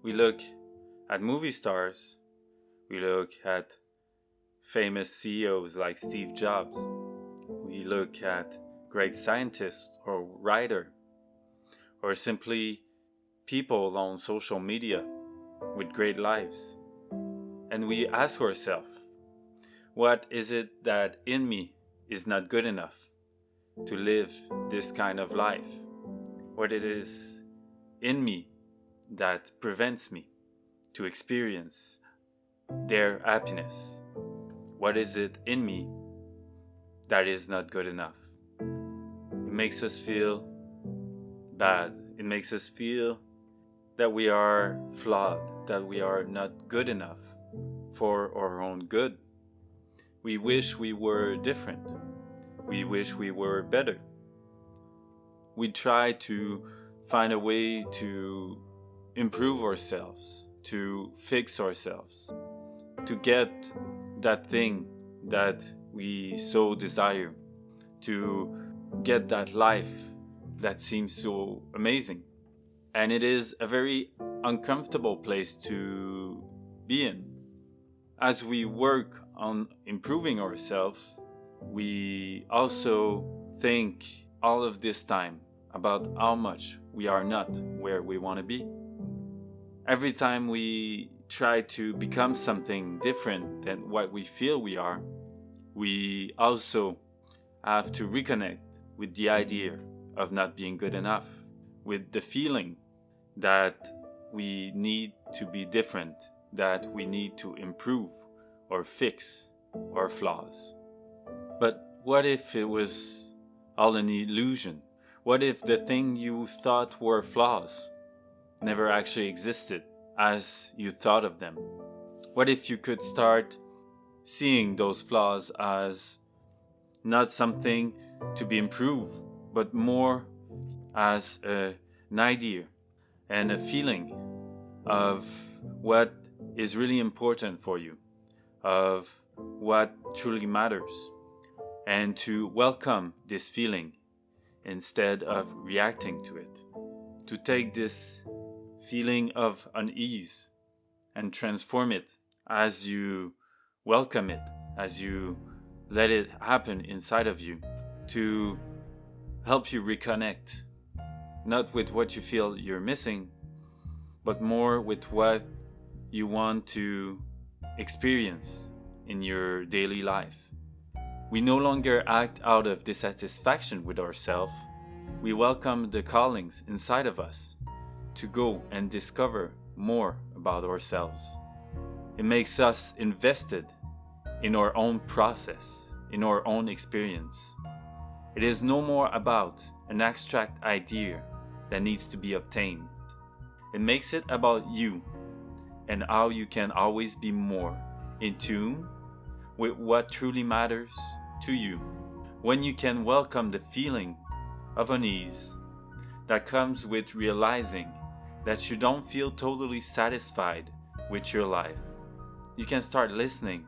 We look at movie stars, we look at famous CEOs like Steve Jobs, we look at great scientists or writer, or simply people on social media with great lives. And we ask ourselves, what is it that in me is not good enough to live this kind of life? What it is in me that prevents me to experience their happiness? What is it in me that is not good enough? It makes us feel bad. It makes us feel that we are flawed, that we are not good enough for our own good. We wish we were different. We wish we were better. We try to find a way to improve ourselves, to fix ourselves, to get that thing that we so desire, to get that life that seems so amazing. And it is a very uncomfortable place to be in. As we work on improving ourselves, we also think all of this time about how much we are not where we want to be. Every time we try to become something different than what we feel we are, we also have to reconnect with the idea of not being good enough, with the feeling that we need to be different, that we need to improve or fix our flaws. But what if it was all an illusion? What if the thing you thought were flaws never actually existed as you thought of them? What if you could start seeing those flaws as not something to be improved, but more as an idea and a feeling of what is really important for you, of what truly matters, and to welcome this feeling instead of reacting to it, to take this feeling of unease and transform it as you welcome it, as you let it happen inside of you, to help you reconnect, not with what you feel you're missing, but more with what you want to experience in your daily life. We no longer act out of dissatisfaction with ourselves. We welcome the callings inside of us to go and discover more about ourselves. It makes us invested in our own process, in our own experience. It is no more about an abstract idea that needs to be obtained. It makes it about you and how you can always be more in tune with what truly matters to you. When you can welcome the feeling of unease that comes with realizing that you don't feel totally satisfied with your life, you can start listening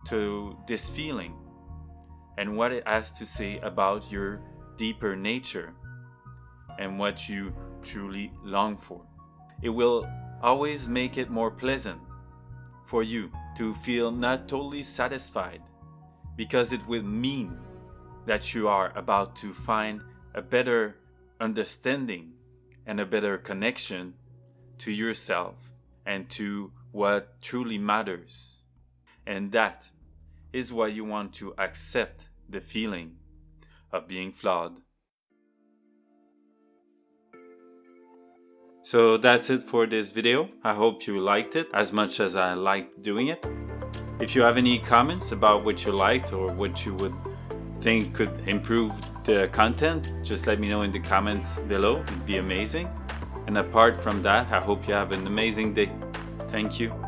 to this feeling and what it has to say about your deeper nature and what you truly long for. It will always make it more pleasant for you to feel not totally satisfied, because it will mean that you are about to find a better understanding and a better connection to yourself and to what truly matters. And that is why you want to accept the feeling of being flawed. So that's it for this video. I hope you liked it as much as I liked doing it. If you have any comments about what you liked or what you would think could improve the content, just let me know in the comments below. It'd be amazing. And apart from that, I hope you have an amazing day. Thank you.